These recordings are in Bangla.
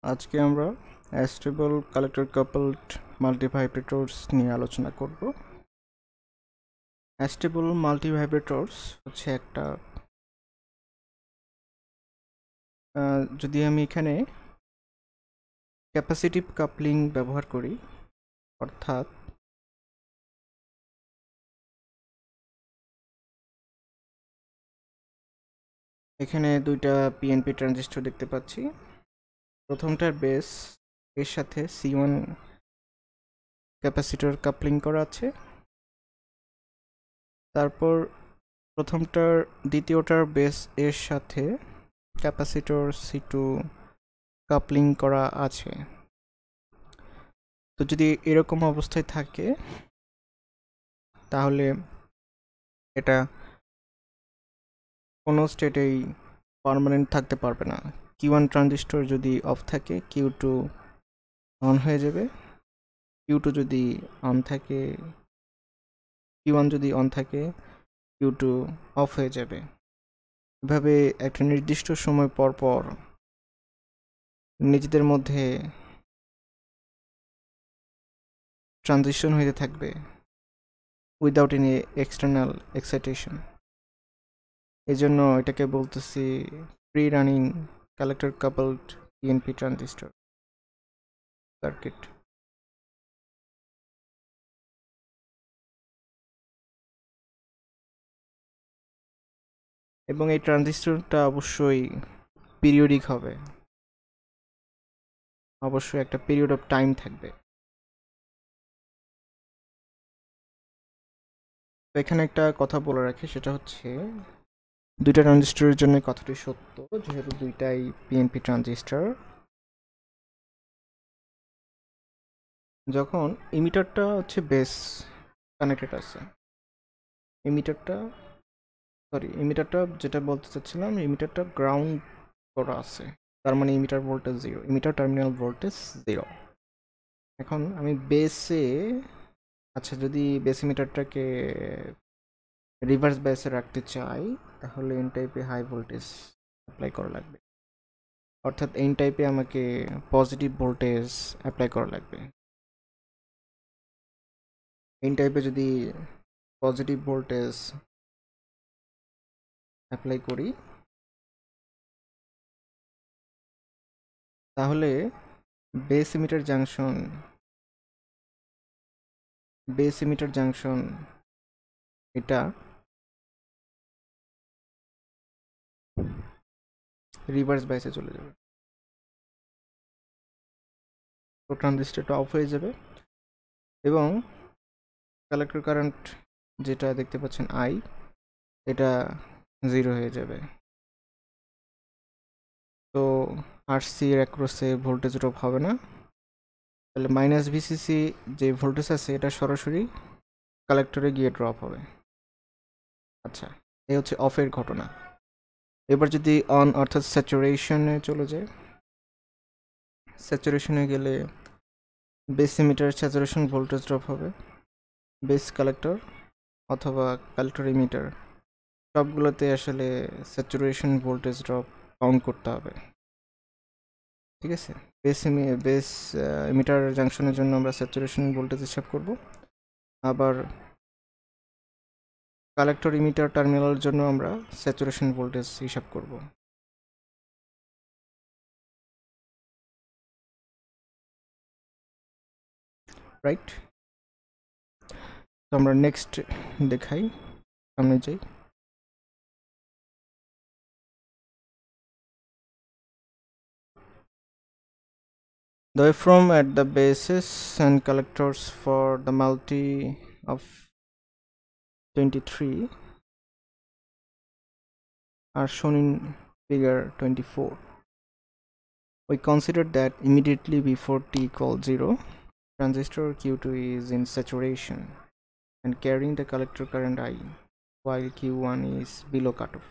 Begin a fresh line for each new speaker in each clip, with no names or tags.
আজকে আমরা অ্যাস্টেবল কালেক্টর কাপলড মাল্টিভাইব্রেটরস নিয়ে আলোচনা করব। অ্যাস্টেবল মাল্টিভাইব্রেটরস হচ্ছে একটা যদি আমি এখানে ক্যাপাসিটিভ কাপলিং ব্যবহার করি, অর্থাৎ এখানে দুইটা পিএনপি ট্রানজিস্টর দেখতে পাচ্ছি। প্রথমটার বেস এর সাথে C1 ক্যাপাসিটর কাপলিং করা আছে, তারপর দ্বিতীয়টার বেস এর সাথে ক্যাপাসিটর C2 কাপলিং করা আছে। তো যদি এরকম অবস্থায় থাকে তাহলে এটা কোনো স্টেটেই পার্মানেন্ট থাকতে পারবে না। Q1 ট্রানজিস্টর যদি অফ থাকে Q2 অন হয়ে যাবে, Q2 যদি অন থাকে Q1 যদি অন থাকে Q2 অফ হয়ে যাবে। এভাবে একটা নির্দিষ্ট সময় পর পর নিজেদের মধ্যে ট্রানজিশন হতে থাকবে উইদাউট এনি এক্সটার্নাল এক্সাইটেশন। এজন্য এটাকে বলতেছি pre running collector coupled PNP transistor circuit. এবং এই ট্রানজিস্টরটা অবশ্যই পিরিয়ডিক হবে, অবশ্যই একটা পিরিয়ড অফ টাইম থাকবে। তো এখানে একটা কথা বলে রাখি, সেটা হচ্ছে দুইটা ট্রানজিস্টরের জন্য কথাটি সত্য, যেহেতু দুইটাই পিএনপি ট্রানজিস্টর। যখন ইমিটারটা হচ্ছে বেস কানেক্টেড আছে, ইমিটারটা যেটা বলতে চাচ্ছিলাম, ইমিটারটা গ্রাউন্ড করা আছে, তার মানে emitter voltage zero, emitter terminal voltage zero. এখন আমি যদি বেস ইমিটারটাকে রিভার্স বায়াসে রাখতে চাই, তাহলে এন টাইপে হাই ভোল্টেজ অ্যাপ্লাই করা লাগবে, অর্থাৎ এন টাইপে আমাকে পজিটিভ ভোল্টেজ অ্যাপ্লাই করা লাগবে। এন টাইপে যদি পজিটিভ ভোল্টেজ অ্যাপ্লাই করি তাহলে বেস ইমিটার জাংশন এটা রিভার্স বাইসে চলে যাবে, তো ট্রানজিস্টরটা অফ হয়ে যাবে এবং কালেক্টর কারেন্ট যেটা দেখতে পাচ্ছেন আই, এটা জিরো হয়ে যাবে। তো আরসি এর অ্যাক্রসে ভোল্টেজ ড্রপ হবে না, তাহলে মাইনাস ভিসিসি যে ভোল্টেজ আছে এটা সরাসরি কালেক্টরে গিয়ে ড্রপ হবে। আচ্ছা, এই হচ্ছে অফের ঘটনা। এবার যদি অন অর্থাৎ স্যাচুরেশনে চলে যায়, স্যাচুরেশনে গেলে base emitter saturation voltage drop হবে, বেস কালেক্টর অথবা কালেক্টর ইমিটার সবগুলোতে আসলে স্যাচুরেশন ভোল্টেজ ড্রপ কাউন্ট করতে হবে। ঠিক আছে, বেস ইমিটার জাংশনের জন্য আমরা স্যাচুরেশন ভোল্টেজ হিসাব করব, আবার কালেক্টর ইমিটার টার্মিনালের জন্য আমরা স্যাচুরেশন ভোল্টেজ হিসাব করব। রাইট, তো আমরা নেক্সট দেখাই, সামনে যাই। The waveform at the bases and collectors for the multi of 23 are shown in figure 24. We consider that immediately before t equals 0, transistor Q2 is in saturation and carrying the collector current I, while Q1 is below cutoff.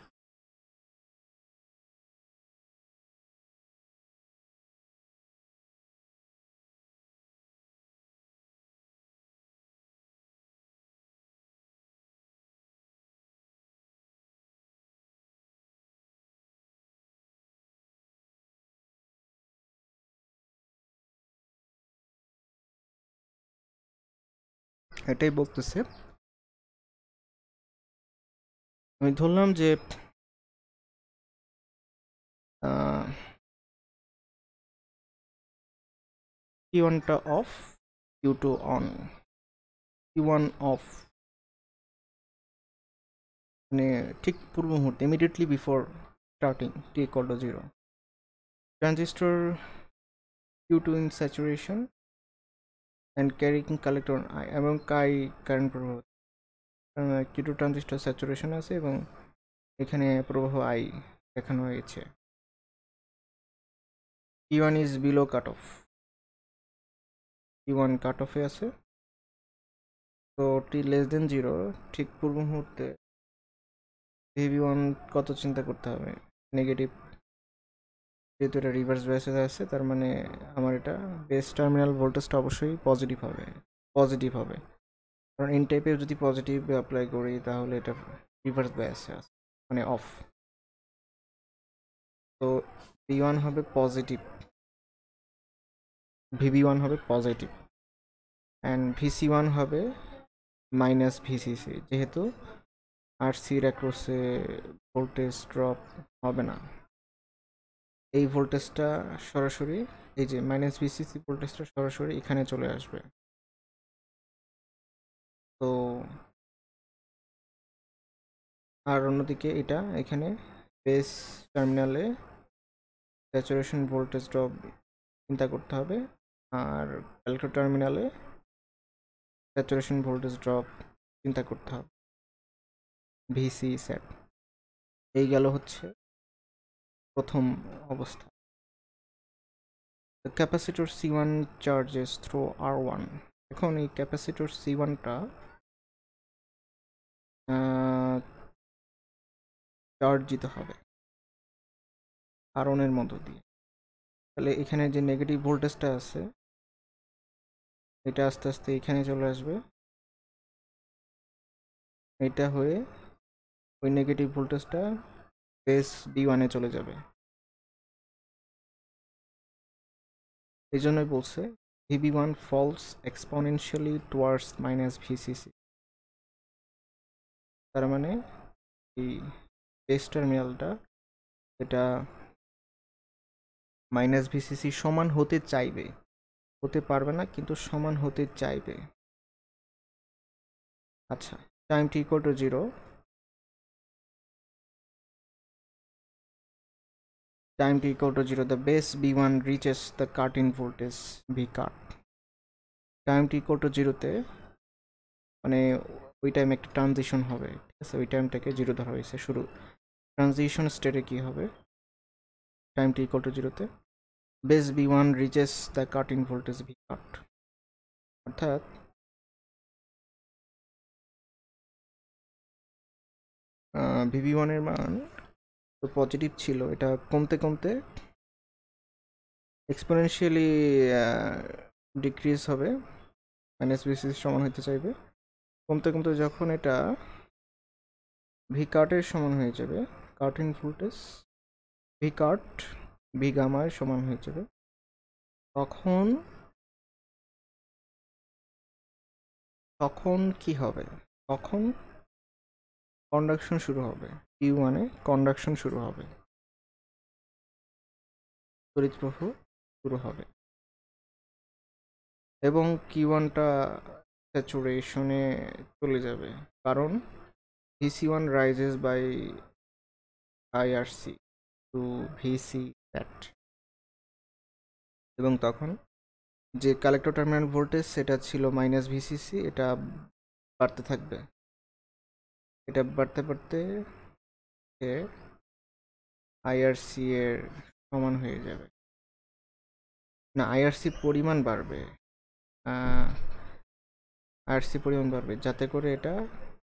এটাই বলতেছে। আমি ধরলাম যে Q1 টা of, Q2 on, Q1 of মানে ঠিক পূর্ব মুহূর্তে, immediately before starting t equal to 0, transistor Q2 in saturation and carrying collector on I এবং কাই কারেন্ট প্রবাহ, Q2 ট্রানজিস্টর স্যাচুরেশন আছে এবং এখানে প্রবাহ I দেখানো হয়েছে। Q1 is below cutoff, Q1 কাট অফে আছে। তো t less than 0 ঠিক পূর্ব মুহূর্তে VB1 কত চিন্তা করতে হবে, নেগেটিভ, যেহেতু এটা রিভার্স বেসে আছে তার মানে আমার এটা বেস টার্মিনাল ভোল্টেজটা অবশ্যই পজিটিভ হবে, কারণ ইন টাইপে যদি পজিটিভ অ্যাপ্লাই করি তাহলে এটা রিভার্স বেসে আছে মানে অফ। তো V1 হবে পজিটিভ, VB1 হবে পজিটিভ অ্যান্ড VC1 হবে মাইনাস VCC, যেহেতু RCর অ্যাক্রসে ভোল্টেজ ড্রপ হবে না, এই ভোল্টেজটা সরাসরি এই যে মাইনাস VCC ভোল্টেজটা সরাসরি এখানে চলে আসবে। তো আর অন্যদিকে এটা এখানে বেস টার্মিনালে স্যাচুরেশন ভোল্টেজ ড্রপ চিন্তা করতে হবে, আর কালেক্টর টার্মিনালে স্যাচুরেশন ভোল্টেজ ড্রপ চিন্তা করতে হবে, ভিসি সেট। এই গেল হচ্ছে প্রথম অবস্থা। Capacitor C1 charges through R1। এখন এই ক্যাপাসিটর C1টা চার্জ দিতে হবে কারণের মধ্য দিয়ে। তাহলে এখানে যে নেগেটিভ ভোল্টেজটা আছে এটা আস্তে আস্তে এখানে চলে আসবে, এটা হয়ে ওই নেগেটিভ ভোল্টেজটা বেস B1 এ চলে যাবে। এই জন্যই বলছে VB1 falls exponentially towards minus VCC। তার মানে এই বেস টার্মিনালটা এটা মাইনাস ভিসিসি সমান হতে চাইবে, হতে পারবে না কিন্তু সমান হতে চাইবে। আচ্ছা, time t equal to 0, time t equal to 0 the base B1 reaches the cut-in voltage V cut। Time t equal to 0 তে মানে ওই টাইম একটা ট্রানজিশন হবে, ঠিক আছে, ওই টাইমটাকে 0 ধরা হয়েছে শুরু। ট্রানজিশন স্টেটে কি হবে টাইম t equal to 0 তে, base B1 reaches the cut-in voltage V cut, অর্থাৎ VB1 এর মান তো পজিটিভ ছিল, এটা কমতে কমতে এক্সপোনেনশিয়ালি ডিক্রিজ হবে, মাইনাস ভিসিসি সমান হতে চাইবে, কমতে কমতে যখন এটা ভি কাটের সমান হয়ে যাবে, cut in voltage V cut V গামার সমান হয়ে যাবে, তখন তখন কি হবে, তখন কন্ডাকশন শুরু হবে, Q1 এ কন্ডাকশন শুরু হবে, তড়িৎ প্রবাহ শুরু হবে এবং Q1টা স্যাচুরেশনে চলে যাবে, কারণ VC1 rises by IRC to VC that, এবং তখন যে কালেক্টর টার্মিনাল ভোল্টেজ সেটা ছিল মাইনাস ভিসিসি, এটা বাড়তে থাকবে, এটা বাড়তে বাড়তে আইআরসি এর সমান হয়ে যাবে, না আইআরসি পরিমাণ বাড়বে, আইআরসি পরিমাণ বাড়বে যাতে করে এটা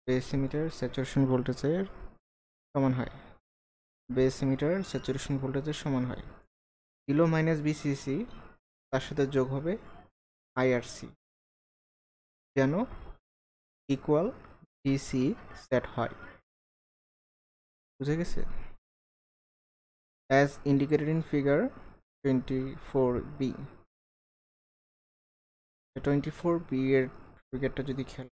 বেস ইমিটার স্যাচুরেশন ভোল্টেজের সমান হয়, বেস ইমিটার স্যাচুরেশন ভোল্টেজের সমান হয়, কিলো মাইনাস বিসিসি তার সাথে যোগ হবে আইআরসি যেন ইকুয়াল ভিসি সেট হয়। বুঝে গেছে? as indicated in figure 24b, 24b এর ক্রিকেটটা যদি খেলে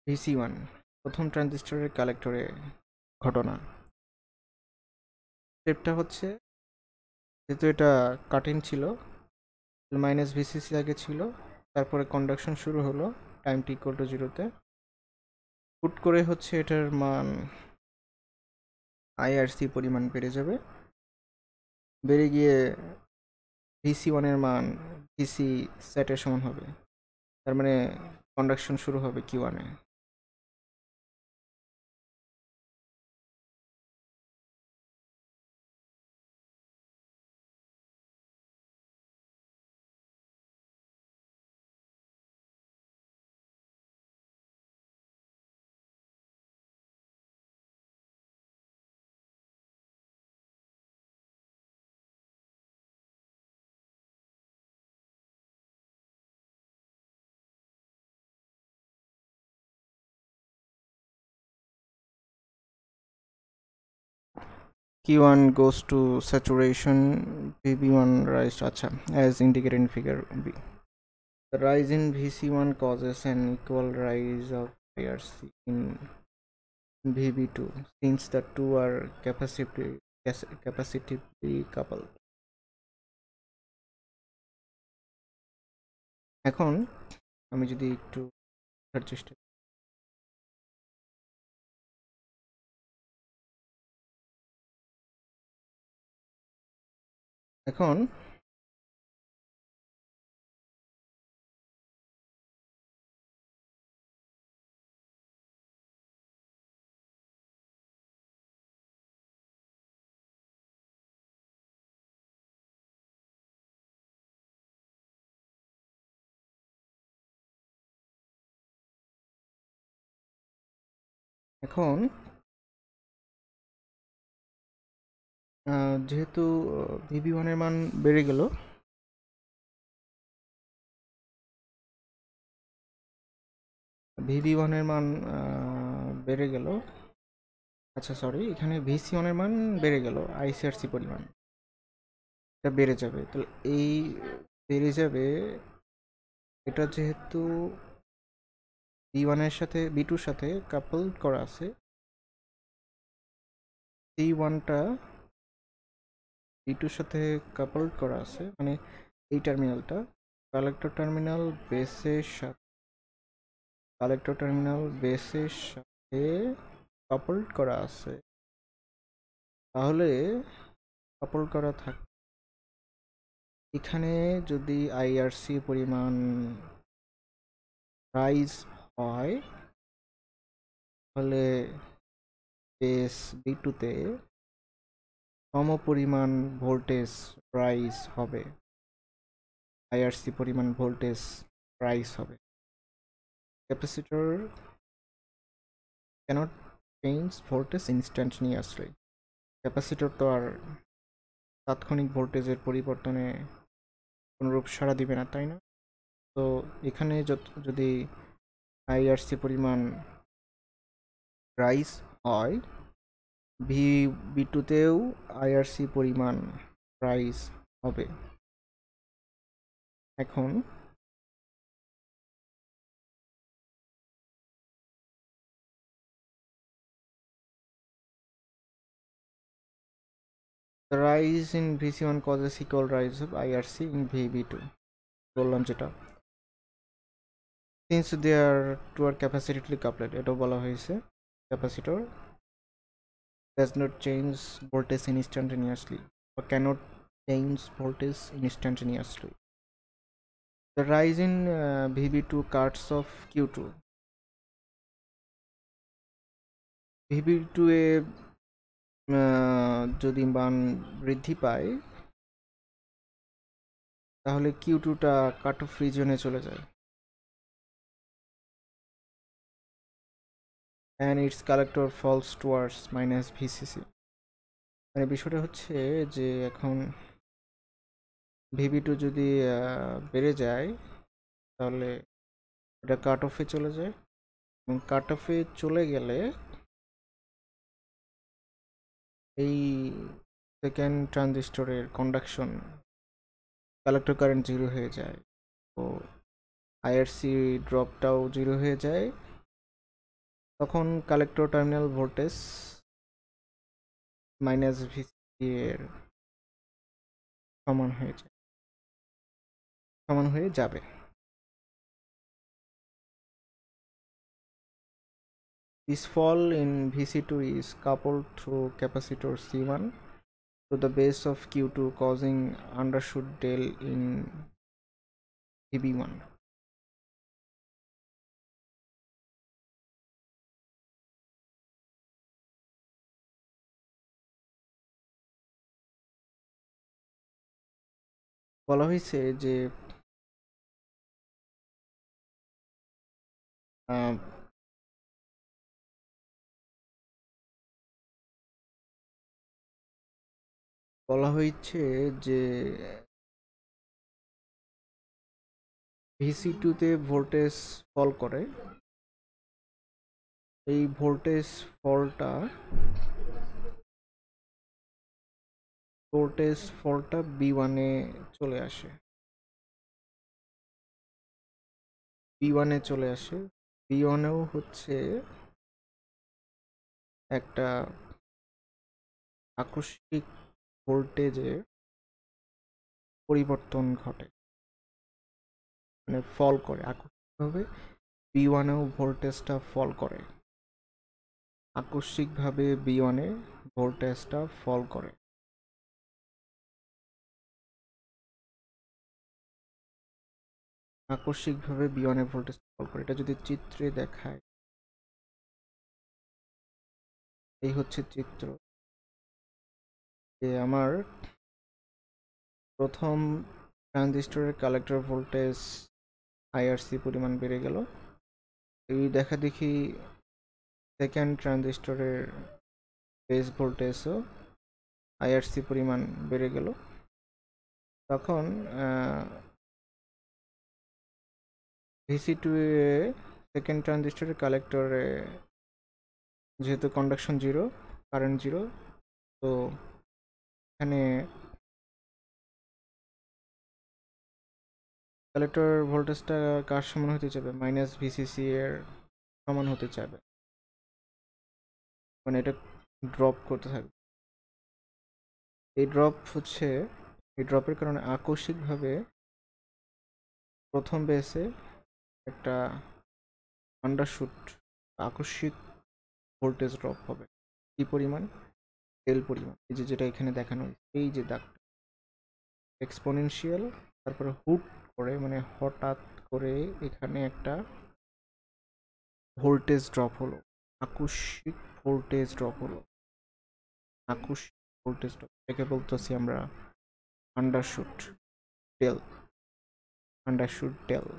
VC1 প্রথম ট্রানজিস্টরের কালেক্টরে ঘটনা। স্টেপটা হচ্ছে, যেহেতু এটা কাটিং ছিল, মাইনাস ভিসিসি আগে ছিল, তারপরে কন্ডাকশন শুরু হলো টাইম টি ইকুয়াল টু 0-তে। হুট করে হচ্ছে এটার মান আইআরসি পরিমাণ বেড়ে যাবে, বেড়ে গিয়ে VC1 এর মান ভিসি সেটের সমান হবে। তার মানে কন্ডাকশন শুরু হবে Q1-এ। Q1 goes to saturation, VB1 rise, আচ্ছা, as indicated in figure B. The rise in VC1 causes an equal rise of IRC in VB2 since the two are capacitively coupled. এখন আমি যদি একটু চেষ্টা এখন এখন যেহেতু VB1 এর মান বেড়ে গেল, VB1 এর মান বেড়ে গেল, আচ্ছা সরি, এখানে VC1 এর মান বেড়ে গেল, আইসিআরসি পরিমাণ এটা বেড়ে যাবে। তাহলে এই বেড়ে যাবে, এটা যেহেতু B1 এর সাথে B2 এর সাথে কাপল করা আছে, C1টা B2 এর সাথে কাপল করা আছে, মানে এই টার্মিনালটা কালেক্টর টার্মিনাল বেসের সাথে কাপলড করা আছে। তাহলে কাপল করা থাকে, এখানে যদি আইআরসি পরিমাণ রাইজ হয়, তাহলে বেস B2-তে সম পরিমাণ ভোল্টেজ রাইজ হবে, আইআরসি পরিমাণ ভোল্টেজ রাইজ হবে। Capacitor cannot change voltage instantaneously. Capacitor তো আর তাৎক্ষণিক ভোল্টেজের পরিবর্তনে কোনোরূপ সাড়া দিবে না, তাই না? তো এখানে যদি আইআরসি পরিমাণ রাইজ হয়, B2-তেও আইআরসি পরিমাণ রাইজ হবে। এখন the rise in VC1 causes equal rise of IRC in VB2, বললাম যেটা, since they are two are capacitively coupled, এটাও বলা হয়েছে। Capacitor does not change voltage instantaneously or cannot change voltage instantaneously. The rise in VB2 cuts off Q2. VB2 এ যদি মান বৃদ্ধি পায়, তাহলে Q2টা কাট অফ রিজনে চলে যায়, and its collector falls towards minus VCC. মানে বিষয়টা হচ্ছে যে এখন VB2 যদি বেড়ে যায়, তাহলে এটা কাট অফে চলে যায়, এবং কাট অফে চলে গেলে এই সেকেন্ড ট্রানজিস্টরের কন্ডাকশন কালেক্টর কারেন্ট 0 হয়ে যায়, তো আইআরসি ড্রপটাও 0 হয়ে যায়, তখন collector terminal voltage minus VC এর সমান হয়ে যাবে। This fall in Vc2 is coupled through capacitor C1 to the base of Q2, causing undershoot del in VB1. বলা হয়েছে যে Vc2 তে ভোল্টেজ ফল করে, এই ভোল্টেজ ফলটা B1 এ চলে আসে, B1 এও হচ্ছে একটা আকস্মিক ভোল্টেজে পরিবর্তন ঘটে, মানে ফল করে আকস্মিকভাবে। B1 এও ভোল্টেজটা ফল করে, আকস্মিকভাবে B1 এ ভোল্টেজটা ফল করে। আকস্মিকভাবে B1 এ ভোল্টেজ ফল করে, এটা যদি চিত্রে দেখায়, এই হচ্ছে চিত্র, যে আমার প্রথম ট্রানজিস্টরের কালেক্টর ভোল্টেজ আইআরসি পরিমাণ বেড়ে গেল, এই দেখা দেখি সেকেন্ড ট্রানজিস্টরের বেস ভোল্টেজও আইআরসি পরিমাণ বেড়ে গেল, তখন Vc2 এ সেকেন্ড ট্রানজিস্টরের কালেক্টরে যেহেতু কন্ডাকশন 0, কারেন্ট 0, তো এখানে কালেক্টর ভোল্টেজটা কার সমান হতে যাবে? মাইনাস ভিসিসি এর সমান হতে যাবে, মানে এটা ড্রপ করতে থাকবে। এই ড্রপের কারণে আকস্মিকভাবে প্রথম বেসে একটা আন্ডারশুট আকস্মিক ভোল্টেজ ড্রপ হবে। কি পরিমাণ? এল পরিমাণ। এই যে যেটা এখানে দেখানো হয়েছে, এই যে দাগটা এক্সপোনেনশিয়াল, তারপরে হুট করে মানে হঠাৎ করে এখানে একটা ভোল্টেজ ড্রপ হলো, আকস্মিক ভোল্টেজ ড্রপ হলো, আকস্মিক ভোল্টেজ ড্রপ, এটাকে বলতেছি আমরা undershoot del, undershoot del.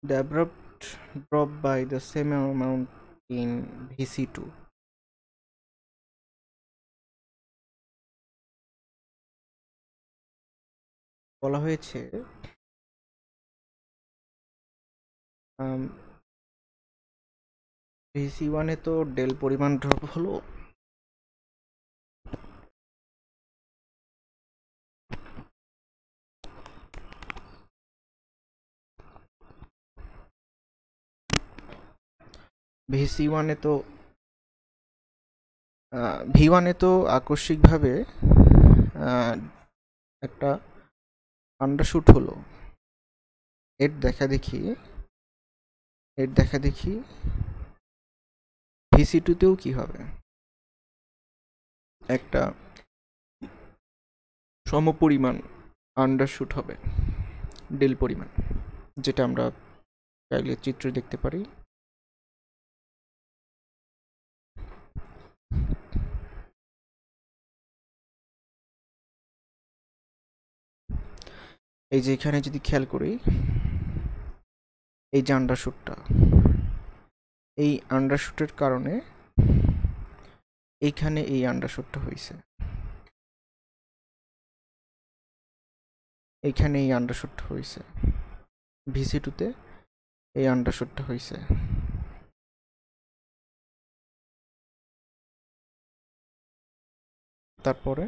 The abrupt drop by the same amount in Vc2. বলা হয়েছে Vc1 এ তো ডেল পরিমাণ ড্রপ হলো, V1 এ তো আকস্মিকভাবে একটা আন্ডারশুট হলো, এর দেখা দেখি Vc2 তেও কি হবে? একটা সমপরিমাণ আন্ডারশুট হবে ডেল পরিমাণ, যেটা আমরা চাইলে চিত্রে দেখতে পারি। এই যে এখানে যদি খেয়াল করি, এই যে আন্ডারশুটটা, এই আন্ডারশুটের কারণে এইখানে এই আন্ডারশুটটা হয়েছে, এইখানে এই আন্ডারশুটটা হয়েছে, ভিসি2তে এই আন্ডারশুটটা হয়েছে। তারপরে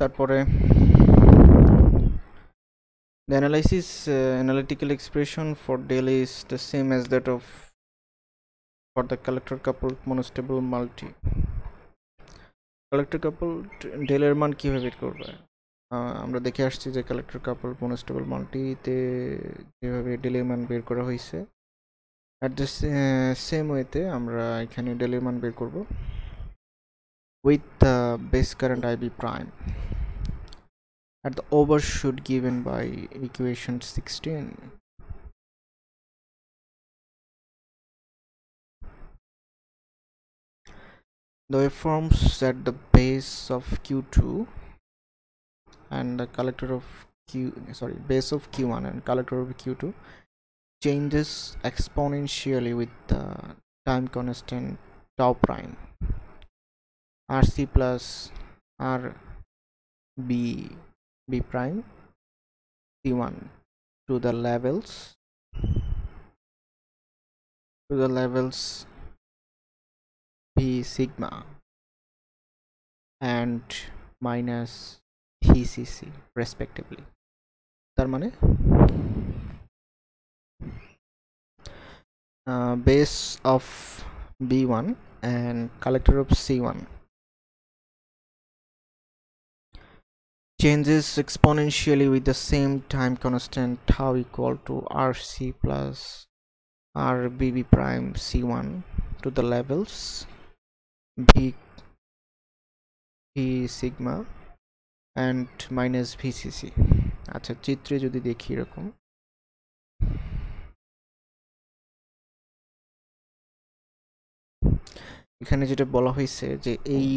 তারপরে the analytical expression for del is the same as that of for the collector coupled monostable multi. Collector couple ডেলের মান কিভাবে বের করবে? আমরা দেখে আসছি যে কালেক্টর কাপল মনোস্টেবল মাল্টিতে যেভাবে ডেলের মান বের করা হয়েছে, অ্যাট দ্য সেম ওয়েতে আমরা এখানে ডেলের মান বের করব with the base current IB prime at the overshoot given by equation 16. The waveforms at the base of Q2 and the collector of base of Q1 and collector of Q2 changes exponentially with the time constant tau prime RC plus RB B prime C1 to the levels V sigma and minus VCC respectively. তার মানে base of B1 and collector of C1 changes exponentially with the same time constant tau equal to RC plus RBB prime C1 to the levels V sigma and minus VCC. আচ্ছা, চিত্রে যদি দেখি এরকম, এখানে যেটা বলা হয়েছে যে এই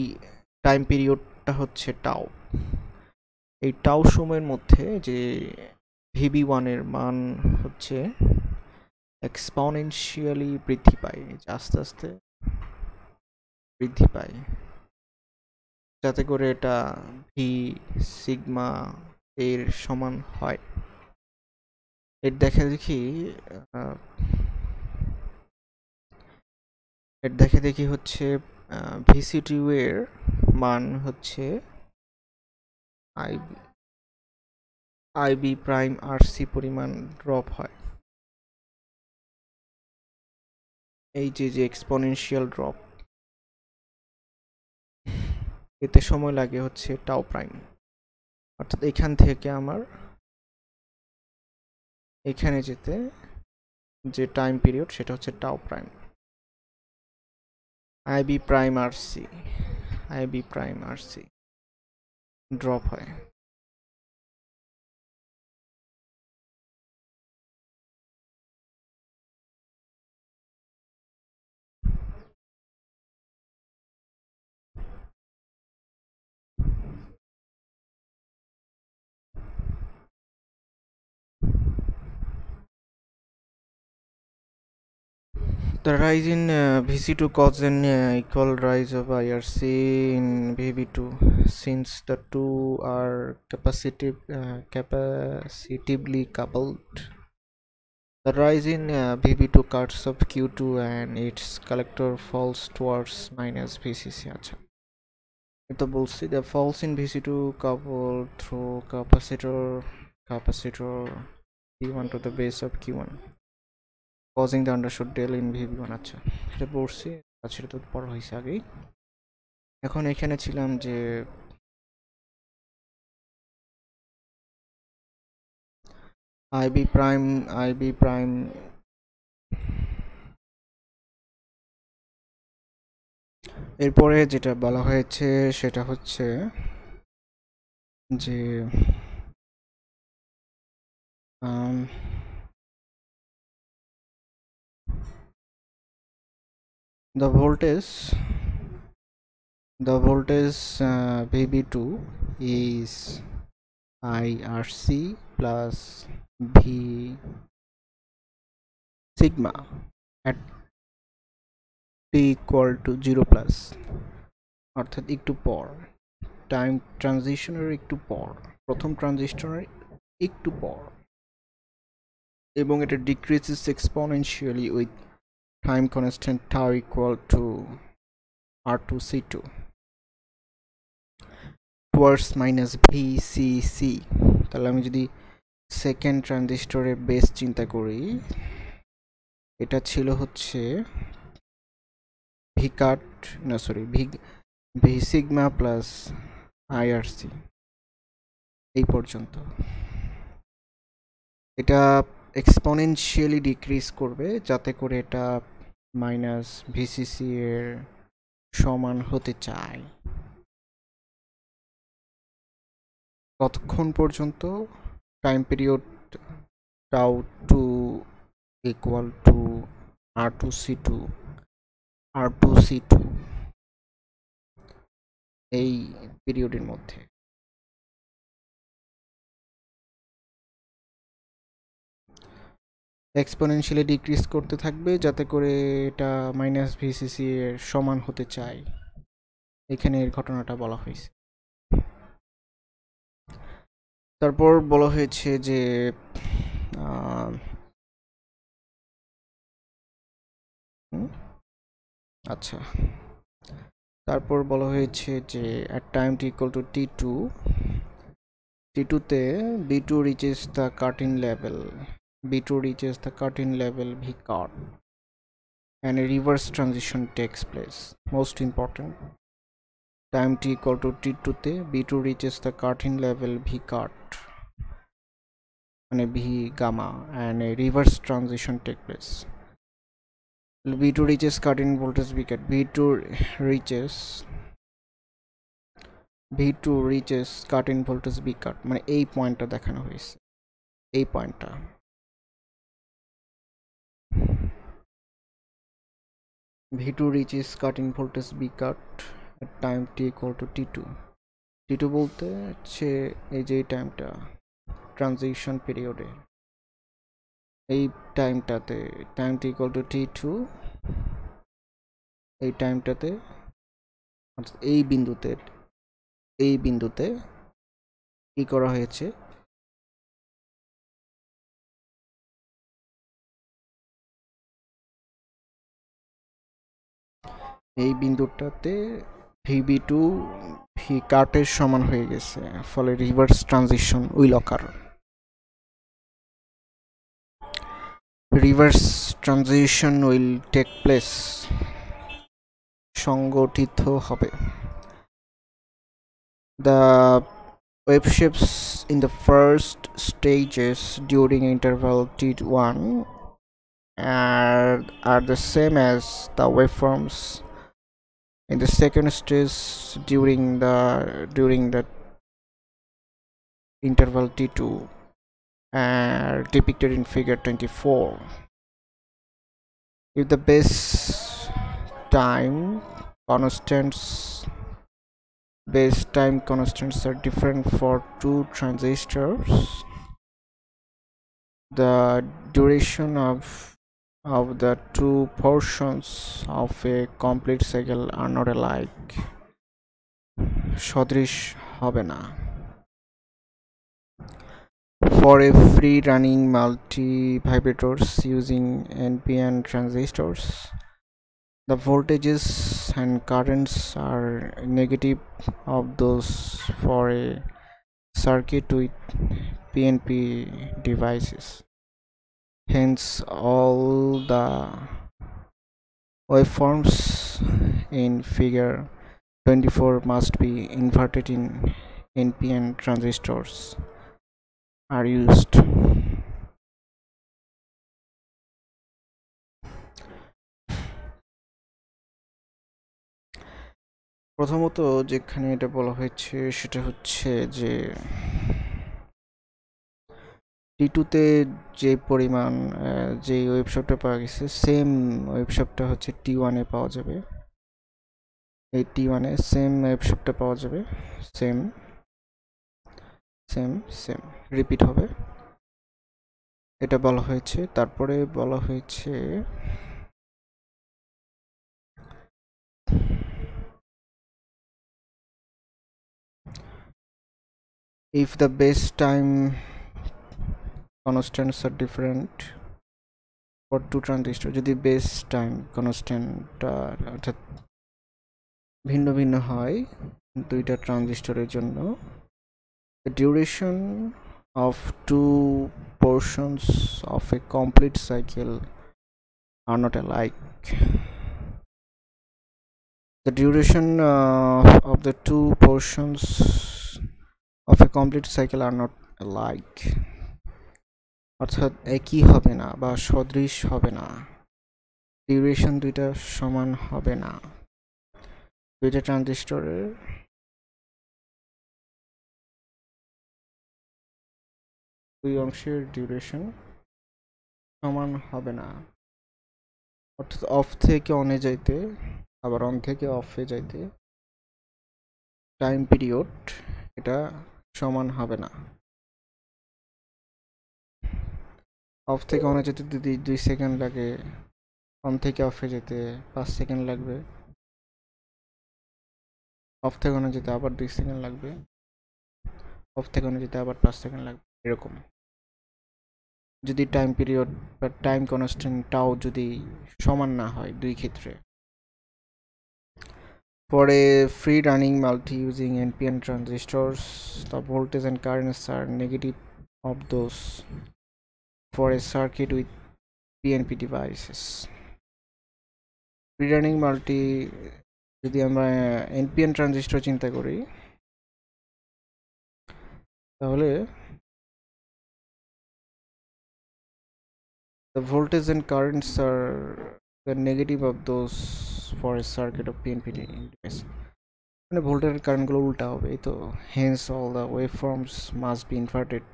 টাইম পিরিয়ডটা হচ্ছে টাও, এই টাও সময়ের মধ্যে যে VB1 এর মান হচ্ছে এক্সপোনেনশিয়ালি বৃদ্ধি পায়, আস্তে আস্তে বৃদ্ধি পায়, যাতে করে এটা ভি সিগমা এর সমান হয়। এর দেখা দেখি হচ্ছে VC2 এর মান হচ্ছে আইবি প্রাইম আরসি পরিমাণ ড্রপ হয়, এই যে এক্সপোনেনশিয়াল ড্রপ, এতে সময় লাগে হচ্ছে টাও প্রাইম। অর্থাৎ এখান থেকে আমার এখানে যেতে যে টাইম পিরিয়ড সেটা হচ্ছে tau prime, IB prime RC drop হয়। The rise in VC2 causes an equal rise of IRC in VB2 since the two are capacitively coupled. The rise in VB2 cuts of Q2 and its collector falls towards minus VCC. আচ্ছা, এটা বলছি the falls in VC2 coupled through capacitor C1 to the base of Q1 causing the undershoot del in VB1. আচ্ছা, এটা পড়ছি, সেটা তো পড়া হয়েছে আগেই। এখন এখানে ছিলাম যে আইবি প্রাইম এরপরে যেটা বলা হয়েছে সেটা হচ্ছে যে the voltage VB2 is IRC plus V sigma at t equal to 0 plus, অর্থাৎ একটু পর, টাইম ট্রানজিশনের একটু পর, প্রথম ট্রানজিশনের একটু পর, এবং এটা decreases exponentially with time constant tau equal to R2C2 towards minus VCC। তাহলে আমি যদি সেকেন্ড ট্রানজিস্টরের বেস চিন্তা করি, এটা ছিল হচ্ছে ভি সিগমা প্লাস আইআরসি এই পর্যন্ত। এটা এক্সপোনেনশিয়ালি ডিক্রিজ করবে যাতে করে এটা মাইনাস ভিসিসি এর সমান হতে চায়। কতক্ষণ পর্যন্ত? Time period tau two equal to R2C2 এই পিরিয়ডের মধ্যে। এক্সপোনেনশিয়ালি ডিক্রিজ করতে থাকবে যাতে করে এটা মাইনাস ভিসিসি এর সমান হতে চায়। এখানে এর ঘটনাটা বলা হয়েছে। তারপর বলা হয়েছে যে আচ্ছা, তারপর বলা হয়েছে যে at time t equal to T2 তে B2 reaches the cutting level V cut and a reverse transition takes place. Most important, time t equal to T2 তে B2 reaches the cutting level V cut and a V gamma and a reverse transition take place. V2 reaches cutting voltage V cut, V2 reaches cutting voltage V cut, মানে এই পয়েন্টটা দেখানো হয়েছে, এই পয়েন্টটা। V2 reaches cutting voltage V cut at time t equal to T2 বলতে হচ্ছে এই যে টাইমটা ট্রানজিশন পিরিয়ডে, এই টাইমটাতে time t equal to T2, এই টাইমটাতে এই বিন্দুতে কি করা হয়েছে, এই বিন্দুটাতে VB2 V কাটের সমান হয়ে গেছে, ফলে reverse transition will occur. Reverse transition will take place, সংগঠিত হবে। The wave shapes in the first stages during interval T1 are the same as the waveforms in the second stage during the interval T2 are depicted in figure 24. If the base time constants are different for two transistors, the duration of the two portions of a complete cycle are not alike, সদৃশ হবে না। For a free running multivibrators using NPN transistors, the voltages and currents are negative of those for a circuit with PNP devices. Hence, all the waveforms in figure 24 must be inverted in NPN transistors are used. প্রথমত যেখানে এটা বলা হয়েছে সেটা হচ্ছে যে T2 তে যে পরিমাণ যে ওয়েবশপটা পাওয়া গেছে সেম ওয়েবশপটা হচ্ছে T1 এ পাওয়া যাবে। এই T1 এ সেম ওয়েবশপটা পাওয়া যাবে, সেম সেম সেম রিপিট হবে, এটা বলা হয়েছে। তারপরে বলা হয়েছে if the base time constants are different for two transistor, যদি বেস টাইম কনস্ট্যান্টটা অর্থাৎ ভিন্ন ভিন্ন হয় দুইটা ট্রানজিস্টরের জন্য, the duration of two portions of a complete cycle are not alike. The duration of the two portions of a complete cycle are not alike. অর্থাৎ একই হবে না বা সদৃশ হবে না, ডিউরেশন দুইটা সমান হবে না। দুইটা ট্রানজিস্টরের দুই অংশের ডিউরেশন সমান হবে না, অর্থাৎ অফ থেকে অনে যাইতে আবার অন থেকে অফে যাইতে টাইম পিরিয়ড এটা সমান হবে না। অফ থেকে অনে যেতে যদি 2 সেকেন্ড লাগে, অন থেকে অফে যেতে 5 সেকেন্ড লাগবে, অফ থেকে অনে যেতে আবার 2 সেকেন্ড লাগবে, অফ থেকে অনে যেতে আবার 5 সেকেন্ড লাগবে, এরকম। যদি টাইম পিরিয়ড বা টাইম কনস্ট্যান্টটাও যদি সমান না হয় দুই ক্ষেত্রে। For a free running multi using NPN transistors, the voltage and currents are negative of those for a circuit with PNP devices. Free running multi যদি আমরা NPN ট্রানজিস্টর চিন্তা করি তাহলে the voltage and currents are the negative of those for a circuit of PNP device. মানে ভোল্টেজ কারেন্টগুলো উল্টা হবে, তো hence all the waveforms must be inverted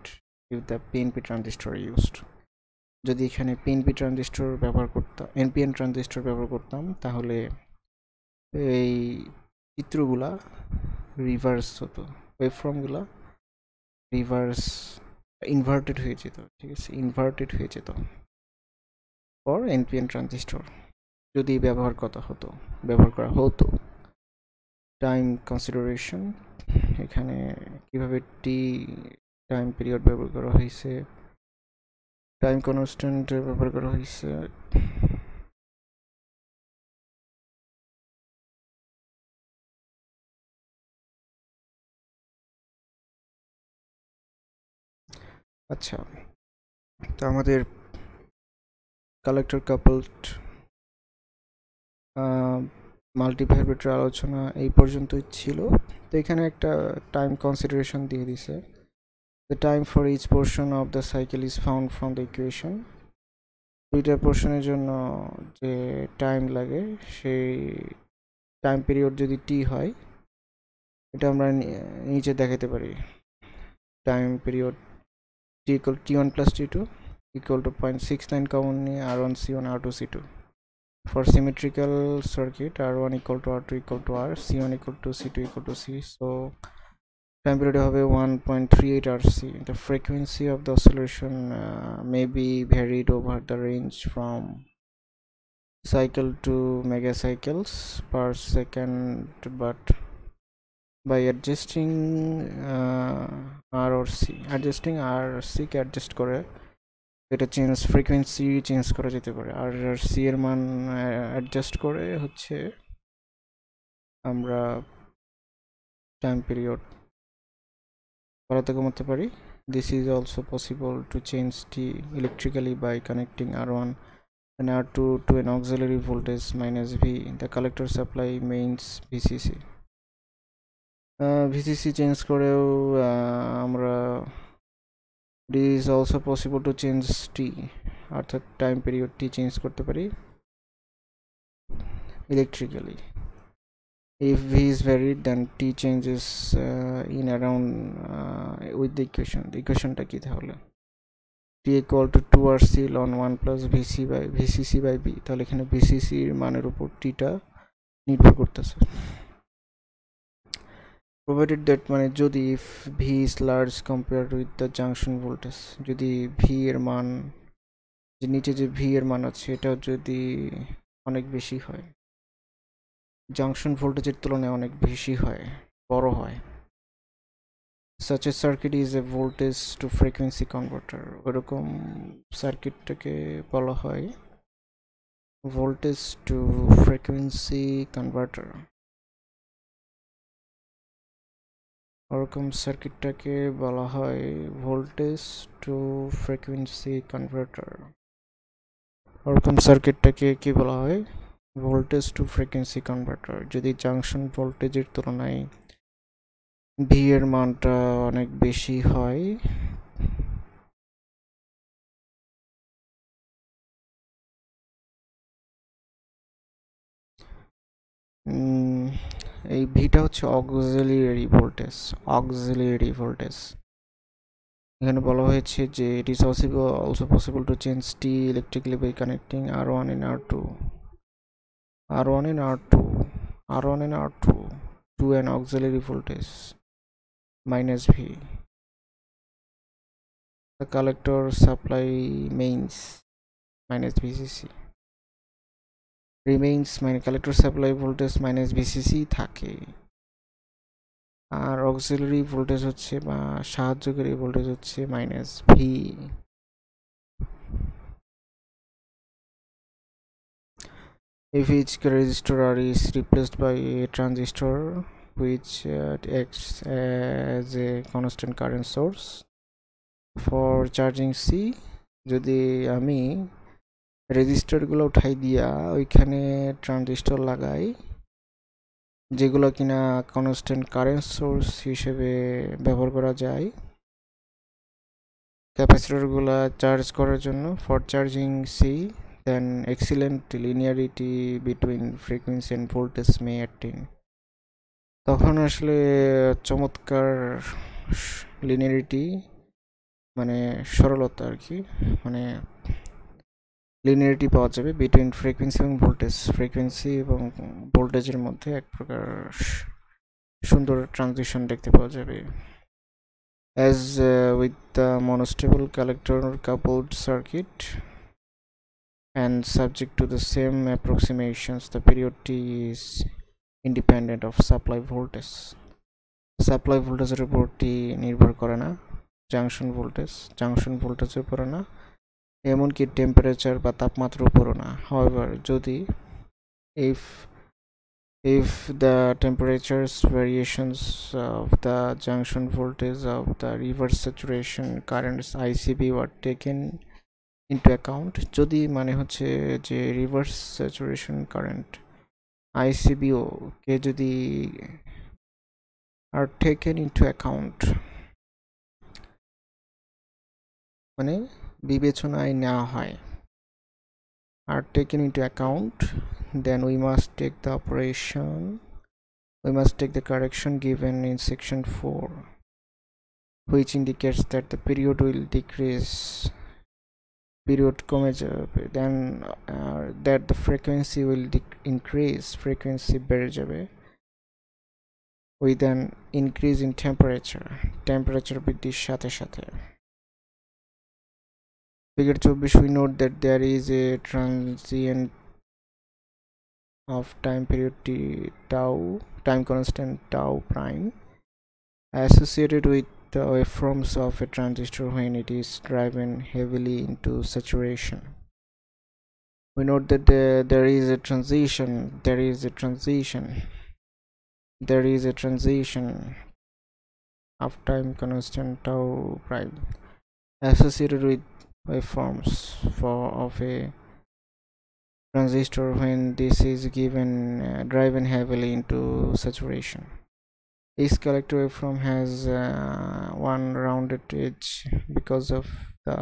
if the PNP transistor used. যদি এখানে PNP ট্রানজিস্টর ব্যবহার করতাম, NPN ট্রানজিস্টর ব্যবহার করতাম, তাহলে এই চিত্রগুলা রিভার্স হতো, ওয়েভফর্মগুলা রিভার্স ইনভার্টেড হয়ে যেত, ঠিক আছে, ইনভার্টেড হয়ে যেত ফর NPN ট্রানজিস্টর যদি ব্যবহার করা হতো। টাইম কনসিডারেশন, এখানে কিভাবে টি টাইম পিরিয়ড ব্যবহার করা হয়েছে, টাইম কনস্ট্যান্ট ব্যবহার করা হয়েছে। আচ্ছা, তো আমাদের কালেক্টর কাপলড মাল্টিভাইব্রেটর আলোচনা এই পর্যন্তই ছিল। তো এখানে একটা টাইম কনসিডারেশন দিয়ে দিছে, the time for each portion of the cycle is found from the equation. দুইটা পোর্শনের জন্য যে টাইম লাগে সেই টাইম পিরিয়ড যদি টি হয়, এটা আমরা নিচে দেখাতে পারি। Time period T equal T1 plus T2 equal to 0.69 common নিয়ে R1 C1 R2 C2. For symmetrical circuit, R1 equal to R2 equal to R, C1 equal to C2 equal to C. So time period have a 1.38 RC. The frequency of the oscillation may be varied over the range from cycle to megacycles per second, but by adjusting R or C, adjusting R C K adjust করে এটা ফ্রিকোয়েন্সি চেঞ্জ করা যেতে পারে, আর সি এর মান অ্যাডজাস্ট করে হচ্ছে আমরা টাইম পিরিয়ড বাড়াতে কমাতে পারি। This is also possible to change T electrically by connecting R1 and R2 to an auxiliary voltage minus V. The collector supply means VCC. VCC change করেও আমরা it is also possible to change T, অর্থাৎ টাইম পিরিয়ড টি চেঞ্জ করতে পারি electrically. If V is varied, then T changes in around with the equation. The equation টা কি তাহলে? t equal to 2rc ln 1 plus vcc by b, তাহলে এখানে vcc এর মানের উপর t টা নির্ভর করতেছে। provided that মানে যদি if v is large compared with the junction voltage, যদি v এর মান, যে নিচে যে v এর মান আছে এটা যদি অনেক বেশি হয়, জাংশন ভোল্টেজের তুলনায় অনেক বেশি হয়, বড় হয়, such a circuit is a voltage to frequency converter, ওরকম সার্কিটটাকে বলা হয় ভোল্টেজ টু ফ্রিকোয়েন্সি কনভার্টার। ওরকম সার্কিটটাকে বলা হয় ভোল্টেজ টু ফ্রিকোয়েন্সি কনভার্টার। ওরকম সার্কিটটাকে কি বলা হয়? Voltage to frequency converter. যদি জাংশন ভোল্টেজের তুলনায় ভি এর মানটা অনেক বেশি হয়, এই ভিটা হচ্ছে অক্সিলিয়ারি ভোল্টেজ। অক্সিলিয়ারি ভোল্টেজ এখানে বলা হয়েছে যে it is also possible to change T electrically by connecting R1 and R2 to an auxiliary voltage minus V. The collector supply mains minus VCC remains, মানে collector supply voltage minus VCC থাকে, আর অক্সিলারি ভোল্টেজ হচ্ছে বা সাহায্যকারী ভোল্টেজ হচ্ছে minus V. If each resistor R is replaced by a transistor which acts as a constant current source for charging C, যদি আমি রেজিস্টারগুলো উঠাই দিয়া ওইখানে ট্রানজিস্টর লাগাই যেগুলো কিনা কনস্ট্যান্ট কারেন্ট সোর্স হিসেবে ব্যবহার করা যায় ক্যাপাসিটরগুলো চার্জ করার জন্য, for charging C, then excellent linearity between frequency and voltage may attain. তখন আসলে চমৎকার লিনিয়ারিটি, মানে সরলতা আর কি, মানে লিনিয়ারিটি পাওয়া যাবে বিটুইন ফ্রিকোয়েন্সি এবং ভোল্টেজ, ফ্রিকোয়েন্সি এবং ভোল্টেজের মধ্যে এক প্রকার সুন্দর ট্রানজিশন দেখতে পাওয়া যাবে। As with the monostable collector coupled circuit and subject to the same approximations, the period T is independent of supply voltage. Supply voltage উপর T নির্ভর করে না, জাংশন ভোল্টেজের উপর না, এমনকি টেম্পারেচার বা তাপমাত্রার উপরও না। However, যদি if the temperatures variations of the junction voltage of the reverse saturation currents ICB were taken into account, যদি মানে হচ্ছে যে রিভার্স স্যাচুরেশন কারেন্ট ICBO কে যদি are taken into account, মানে বিবেচনায় নেওয়া হয়, are taken into account, then we must take the correction given in section 4, which indicates that the period will decrease, period কমে যাবে, then that the frequency will increase, frequency বেড়ে যাবে, with an increase in temperature বৃদ্ধির সাথে সাথে। Figure 24, we note that there is a transient of time period t tau, time constant tau prime, associated with the waveforms of a transistor when it is driven heavily into saturation. We note that there is a transition of time constant tau prime associated with waveforms of a transistor when this is driven heavily into saturation. Each collector waveform has one rounded edge because of the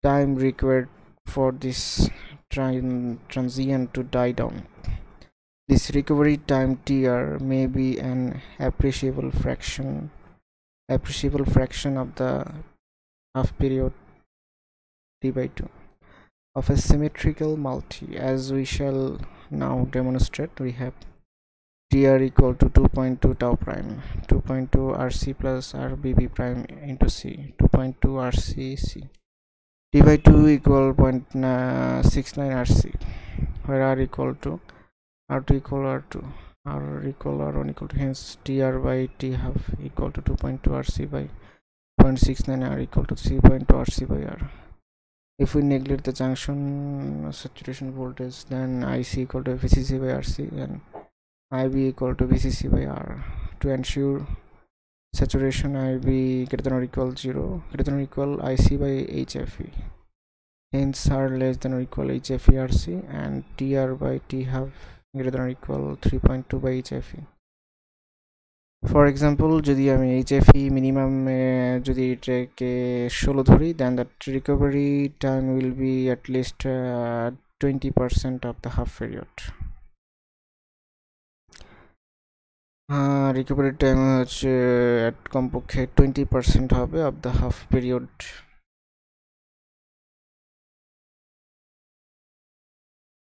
time required for this transient to die down. This recovery time TR may be an appreciable fraction of the half period d by 2 of a symmetrical multi. As we shall now demonstrate, we have dr equal to 2.2 tau prime, 2.2 rc plus rbb prime into c, 2.2 rc c. d by 2 equal 0.69 rc, where r equal to r2 equal r2, r equal r1 equal to, hence dr by t half equal to 2.2 rc by 0.69 r equal to 3.2 rc by r. If we neglect the junction saturation voltage, then IC equal to VCC by RC and IB equal to VCC by R. To ensure saturation, IB greater than or equal 0, greater than or equal IC by HFE. Hence R less than or equal HFE RC and TR by T half greater than or equal 3.2 by HFE. For example, যদি আমি HFE minimum যদি এটাকে 16 ধরি, then that recovery time will be at least 20% of the half period. recovery time হচ্ছে কমপক্ষে 20% হবে of the half period